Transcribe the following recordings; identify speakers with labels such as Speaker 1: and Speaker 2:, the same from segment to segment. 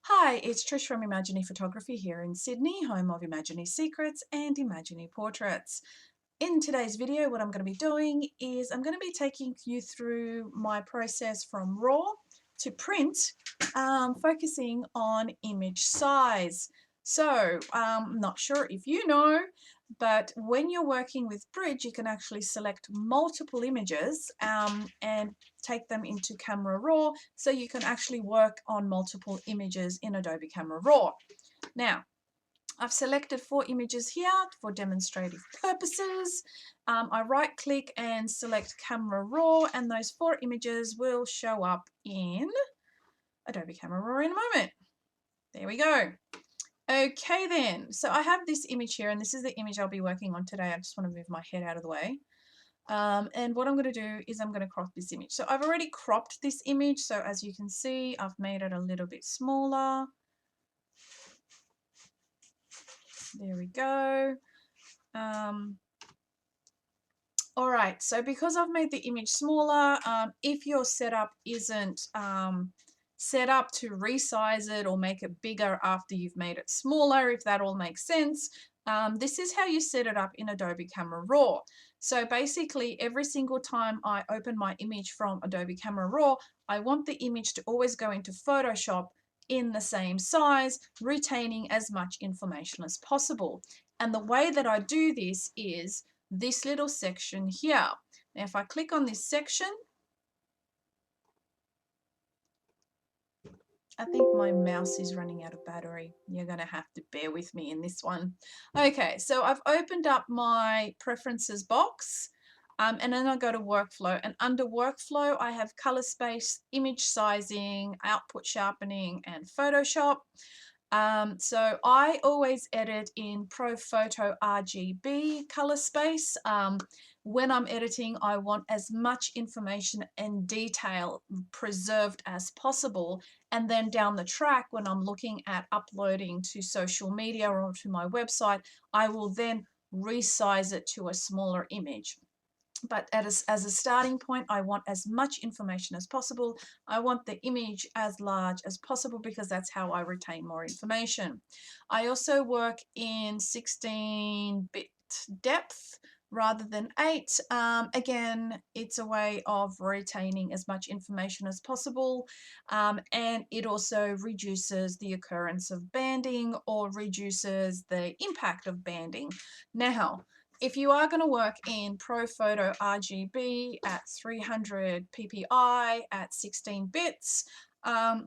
Speaker 1: Hi, it's Trish from Imaginary Photography here in Sydney, home of Imaginary Secrets and Imaginary Portraits. In today's video, what I'm going to be doing is I'm going to be taking you through my process from raw to print, focusing on image size. So, I'm not sure if you know, but when you're working with Bridge, you can actually select multiple images and take them into Camera Raw, so you can actually work on multiple images in Adobe Camera Raw. Now, I've selected 4 images here for demonstrative purposes. I right click and select Camera Raw, and those 4 images will show up in Adobe Camera Raw in a moment. There we go. Okay then, so I have this image here, and this is the image I'll be working on today. I just want to move my head out of the way. And what I'm going to do is I'm going to crop this image. So I've already cropped this image, so as you can see, I've made it a little bit smaller. There we go. All right, so because I've made the image smaller, if your setup isn't set up to resize it or make it bigger after you've made it smaller, if that all makes sense, this is how you set it up in Adobe Camera Raw. So basically, every single time I open my image from Adobe Camera Raw, I want the image to always go into Photoshop in the same size, retaining as much information as possible. And the way that I do this is this little section here. Now, if I click on this section, I think my mouse is running out of battery. You're going to have to bear with me in this one. Okay, so I've opened up my preferences box, and then I go to workflow, and under workflow I have color space, image sizing, output sharpening, and Photoshop. So I always edit in Pro Photo RGB color space. When I'm editing, I want as much information and detail preserved as possible. And then down the track, when I'm looking at uploading to social media or to my website, I will then resize it to a smaller image. But as a starting point, I want as much information as possible. I want the image as large as possible because that's how I retain more information. I also work in 16-bit depth rather than 8. Again, it's a way of retaining as much information as possible, and it also reduces the occurrence of banding or reduces the impact of banding. Now, if you are going to work in Pro Photo RGB at 300 ppi at 16 bits,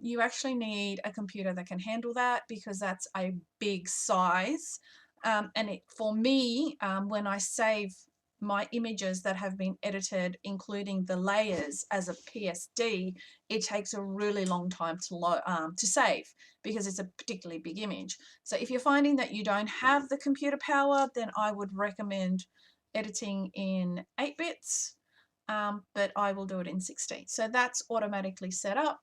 Speaker 1: you actually need a computer that can handle that because that's a big size. And for me, when I save my images that have been edited, including the layers as a PSD, it takes a really long time to save because it's a particularly big image. So if you're finding that you don't have the computer power, then I would recommend editing in 8 bits, but I will do it in 16. So that's automatically set up.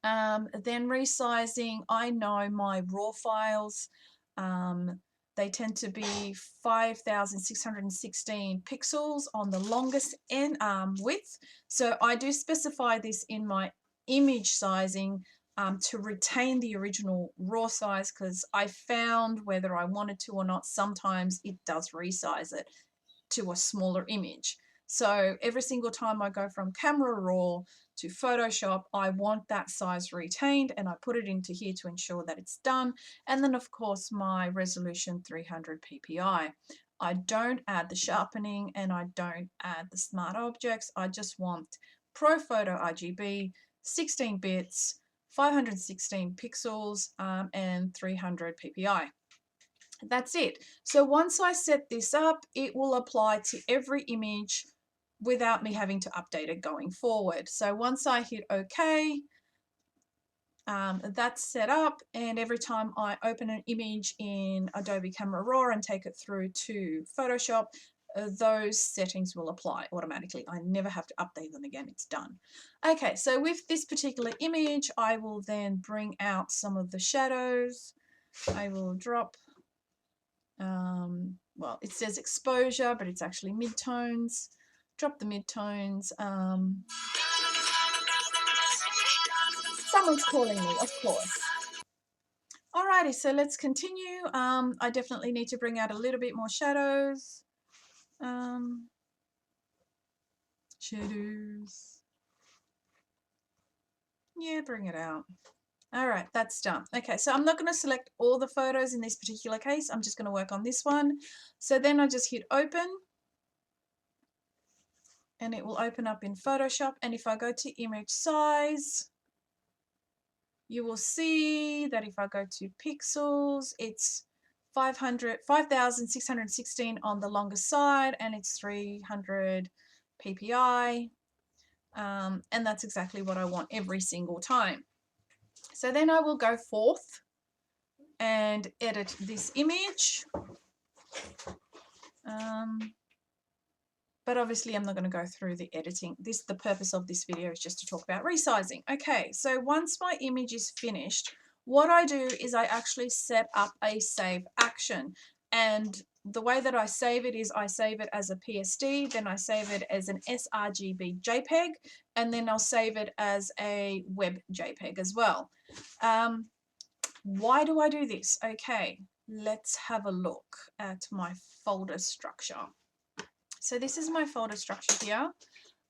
Speaker 1: Then resizing, I know my raw files, they tend to be 5,616 pixels on the longest end width. So I do specify this in my image sizing to retain the original raw size, because I found, whether I wanted to or not, sometimes it does resize it to a smaller image. So every single time I go from Camera Raw to Photoshop, I want that size retained, and I put it into here to ensure that it's done. And then of course my resolution 300 ppi. I don't add the sharpening and I don't add the smart objects. I just want Pro Photo RGB, 16 bits, 516 pixels, and 300 ppi. That's it. So once I set this up, it will apply to every image without me having to update it going forward. So once I hit OK, that's set up, and every time I open an image in Adobe Camera Raw and take it through to Photoshop, those settings will apply automatically. I never have to update them again. It's done. Okay, so with this particular image, I will then bring out some of the shadows. I will drop well, it says exposure, but it's actually midtones. Drop the midtones. Someone's calling me, of course. Alrighty, so let's continue. I definitely need to bring out a little bit more shadows. Shadows. Yeah, bring it out. All right, that's done. Okay, so I'm not going to select all the photos in this particular case. I'm just going to work on this one. So then I just hit open and it will open up in Photoshop. And if I go to image size, you will see that if I go to pixels, it's 5,616 on the longer side and it's 300 ppi. And that's exactly what I want every single time. So then I will go forth and edit this image. But obviously I'm not going to go through the editing. The purpose of this video is just to talk about resizing. Okay, so once my image is finished, what I do is I actually set up a save action. And the way that I save it is I save it as a PSD, then I save it as an sRGB JPEG, and then I'll save it as a web JPEG as well. Why do I do this? Okay, let's have a look at my folder structure. So this is my folder structure here.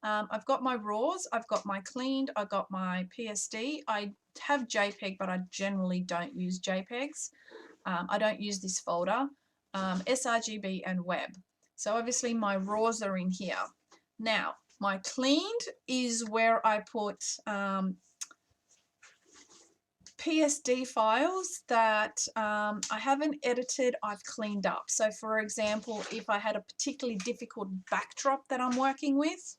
Speaker 1: I've got my raws, I've got my cleaned, I've got my PSD. I have JPEG, but I generally don't use JPEGs. I don't use this folder. sRGB and web. So obviously my raws are in here. Now, my cleaned is where I put PSD files that I haven't edited, I've cleaned up. So for example, if I had a particularly difficult backdrop that I'm working with,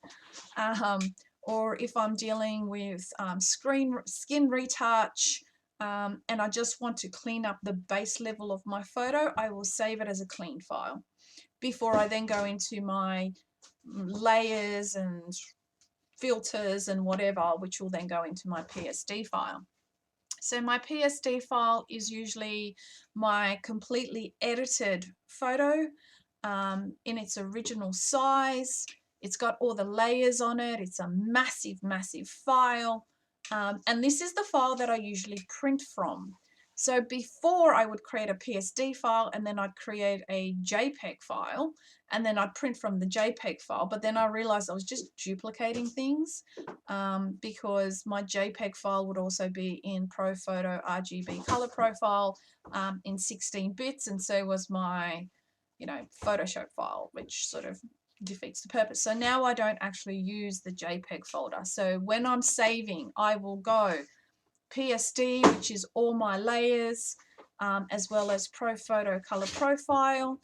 Speaker 1: or if I'm dealing with skin retouch, and I just want to clean up the base level of my photo, I will save it as a clean file before I then go into my layers and filters and whatever, which will then go into my PSD file. So my PSD file is usually my completely edited photo in its original size. It's got all the layers on it. It's a massive, massive file. And this is the file that I usually print from. So before I would create a PSD file and then I'd create a JPEG file and then I'd print from the JPEG file. But then I realized I was just duplicating things because my JPEG file would also be in ProPhoto RGB color profile in 16 bits, and so was my, Photoshop file, which sort of defeats the purpose. So now I don't actually use the JPEG folder. So when I'm saving, I will go PSD, which is all my layers, as well as ProPhoto color profile.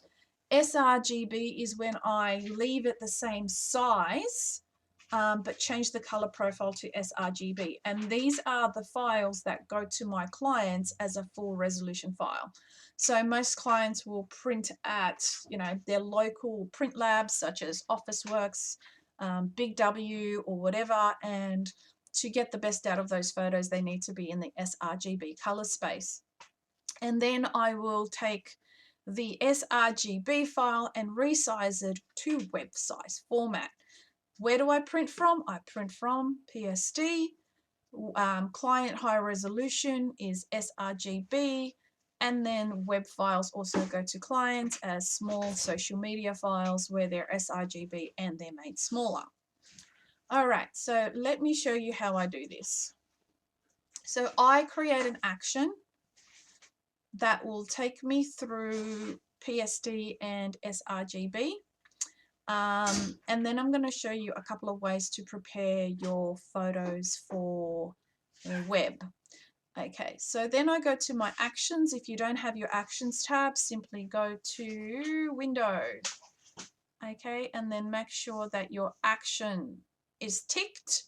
Speaker 1: sRGB is when I leave it the same size, but change the color profile to sRGB. And these are the files that go to my clients as a full resolution file. So most clients will print at, their local print labs, such as Officeworks, Big W, or whatever. And to get the best out of those photos, they need to be in the sRGB color space. And then I will take the sRGB file and resize it to web size format. Where do I print from? I print from PSD. Client high resolution is sRGB. And then web files also go to clients as small social media files where they're sRGB and they're made smaller. All right, so let me show you how I do this. So I create an action that will take me through PSD and sRGB. And then I'm going to show you a couple of ways to prepare your photos for the web. Okay, so then I go to my actions. If you don't have your actions tab, simply go to Window. Okay, and then make sure that your action is ticked,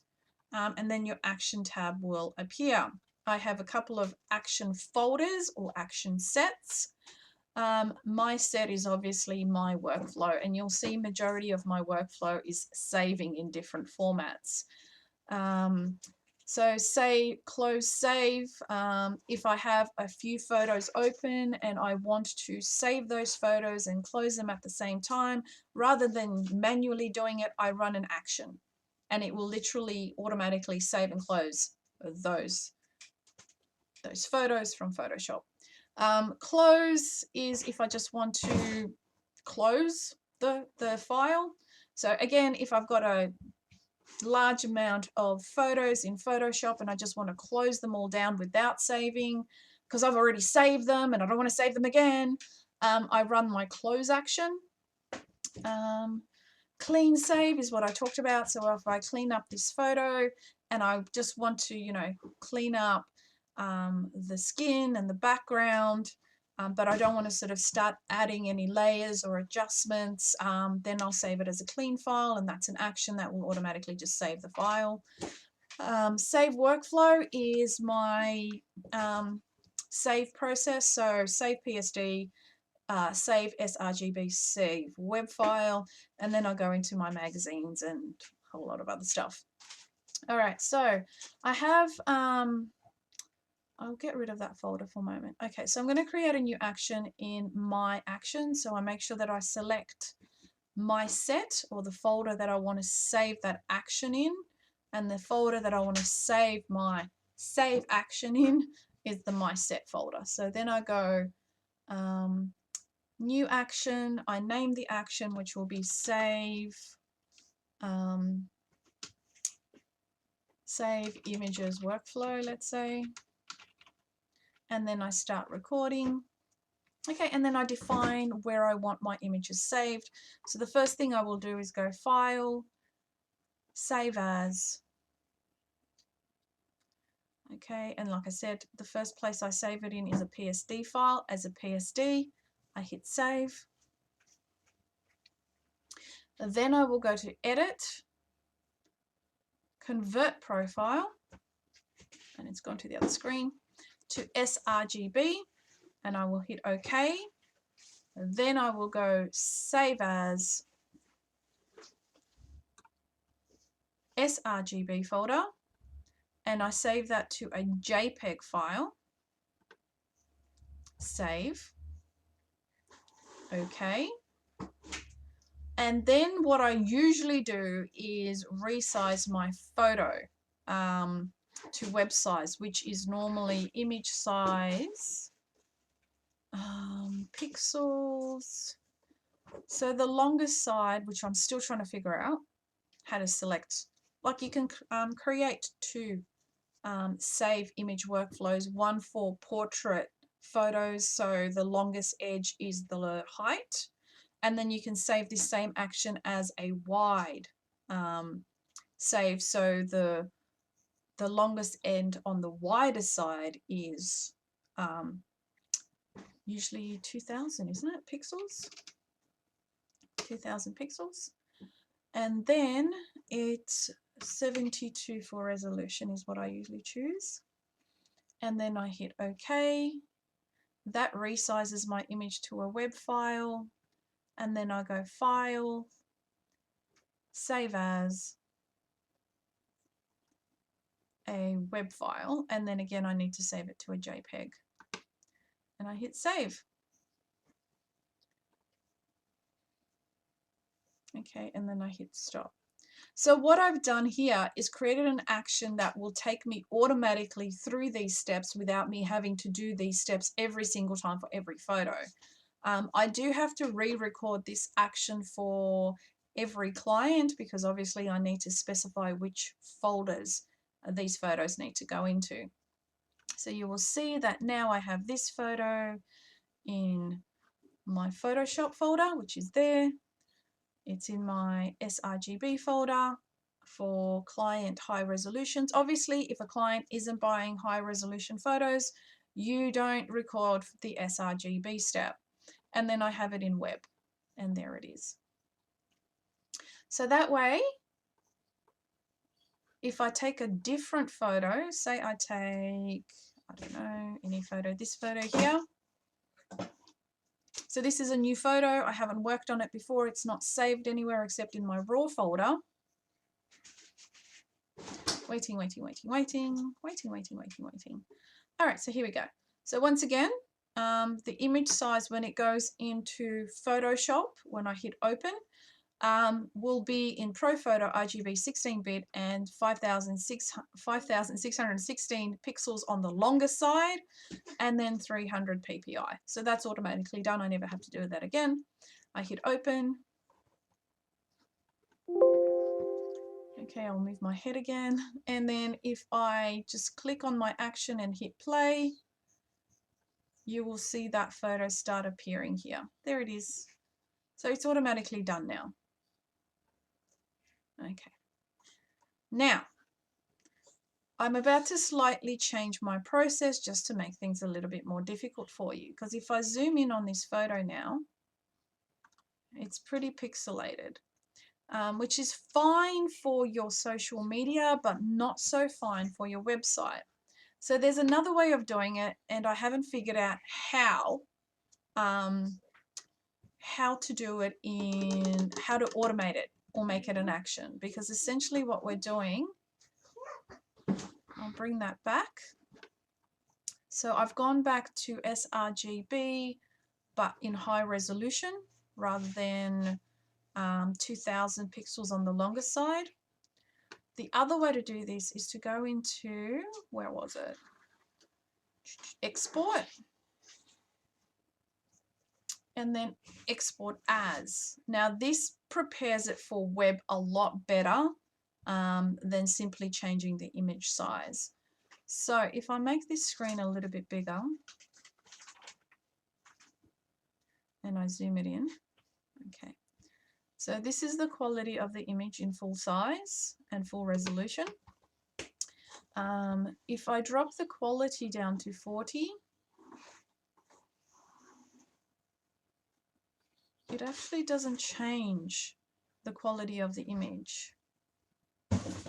Speaker 1: and then your action tab will appear. I have a couple of action folders or action sets. My set is obviously my workflow, and you'll see majority of my workflow is saving in different formats. So say close save. If I have a few photos open and I want to save those photos and close them at the same time, rather than manually doing it, I run an action and it will literally automatically save and close those photos from Photoshop. Close is if I just want to close the file. So again, if I've got a large amount of photos in Photoshop and I just want to close them all down without saving, because I've already saved them and I don't want to save them again, I run my close action. Clean save is what I talked about. So if I clean up this photo and I just want to, you know, clean up the skin and the background, but I don't want to sort of start adding any layers or adjustments, then I'll save it as a clean file, and that's an action that will automatically just save the file. Save workflow is my save process. So save PSD, save sRGB, save web file, and then I'll go into my magazines and a whole lot of other stuff. All right, so I have, I'll get rid of that folder for a moment. Okay, so I'm going to create a new action in my action. So I make sure that I select my set, or the folder that I want to save that action in, and the folder that I want to save my save action in is the my set folder. So then I go new action, I name the action, which will be save save images workflow, let's say, and then I start recording. Okay, and then I define where I want my images saved. So the first thing I will do is go File, Save As. Okay, and like I said, the first place I save it in is a PSD file. As a PSD, I hit Save. Then I will go to Edit, Convert Profile, and it's gone to the other screen, to sRGB, and I will hit OK. Then I will go Save As, sRGB folder, and I save that to a JPEG file. Save. OK. And then what I usually do is resize my photo to web size, which is normally image size, pixels. So the longest side, which I'm still trying to figure out how to select, like you can create two save image workflows, one for portrait photos, so the longest edge is the height, and then you can save this same action as a wide save, so the longest end on the wider side is usually 2000, isn't it, pixels? 2000 pixels. And then it's 72 for resolution is what I usually choose. And then I hit OK. That resizes my image to a web file. And then I go File, Save As, a web file. And then again, I need to save it to a JPEG. And I hit Save. Okay, and then I hit Stop. So what I've done here is created an action that will take me automatically through these steps without me having to do these steps every single time for every photo. I do have to re-record this action for every client because obviously I need to specify which folders these photos need to go into. So you will see that now I have this photo in my Photoshop folder, which is there. It's in my sRGB folder for client high resolutions. Obviously, if a client isn't buying high resolution photos, you don't record the sRGB step. And then I have it in web, and there it is. So that way, if I take a different photo, say I take, I don't know, any photo, this photo here. So this is a new photo. I haven't worked on it before. It's not saved anywhere except in my raw folder. Waiting. All right, so here we go. So once again, the image size when it goes into Photoshop, when I hit open, will be in ProPhoto RGB 16-bit and 5,616 pixels on the longer side, and then 300 ppi. So that's automatically done. I never have to do that again. I hit open. Okay, I'll move my head again. And then if I just click on my action and hit play, you will see that photo start appearing here. There it is. So it's automatically done now. Okay. Now, I'm about to slightly change my process just to make things a little bit more difficult for you. Because if I zoom in on this photo now, it's pretty pixelated, which is fine for your social media, but not so fine for your website. So there's another way of doing it, and I haven't figured out how to do it how to automate it or make it an action. Because essentially what we're doing, I'll bring that back. So I've gone back to sRGB, but in high resolution rather than 2000 pixels on the longer side. The other way to do this is to go into, where was it? Export. And then export as. Now this prepares it for web a lot better than simply changing the image size. So if I make this screen a little bit bigger and I zoom it in, okay. So this is the quality of the image in full size and full resolution. If I drop the quality down to 40, it actually doesn't change the quality of the image,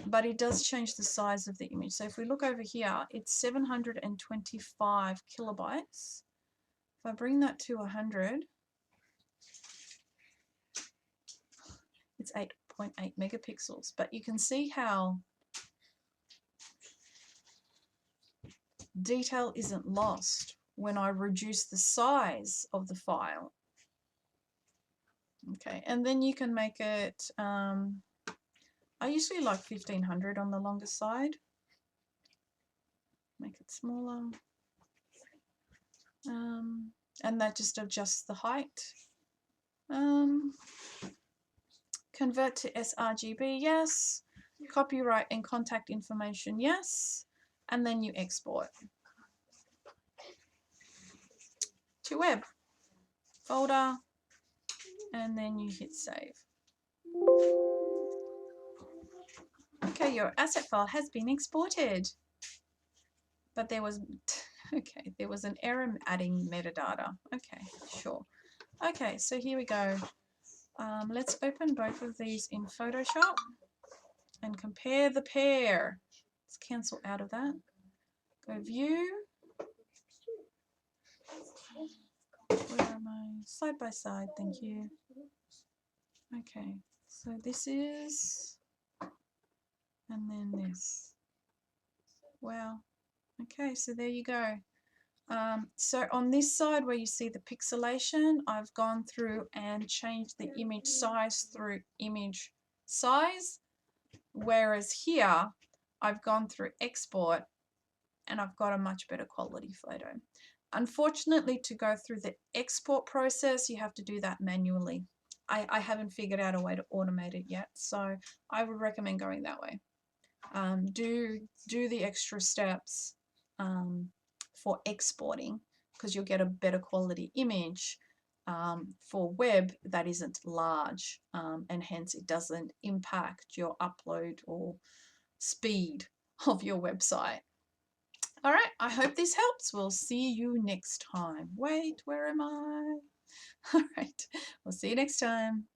Speaker 1: but it does change the size of the image. So if we look over here, it's 725 kilobytes. If I bring that to 100, it's 8.8 megapixels, but you can see how detail isn't lost when I reduce the size of the file. Okay, and then you can make it, I usually like 1500 on the longer side. Make it smaller. And that just adjusts the height. Convert to sRGB, yes. Copyright and contact information, yes. And then you export to web folder, and then you hit save. Okay, your asset file has been exported. But there was, okay, there was an error adding metadata. Okay, sure. Okay, so here we go. Let's open both of these in Photoshop and compare the pair. Let's cancel out of that. Go view. Where am I? Side by side, thank you. Okay, so this is, and then this. Wow. Okay, so there you go. So on this side where you see the pixelation, I've gone through and changed the image size through image size, whereas here I've gone through export and I've got a much better quality photo. Unfortunately, to go through the export process, you have to do that manually. I haven't figured out a way to automate it yet, so I would recommend going that way. Do the extra steps for exporting, because you'll get a better quality image for web that isn't large, and hence it doesn't impact your upload or speed of your website. All right, I hope this helps. We'll see you next time. Wait, where am I? All right, we'll see you next time.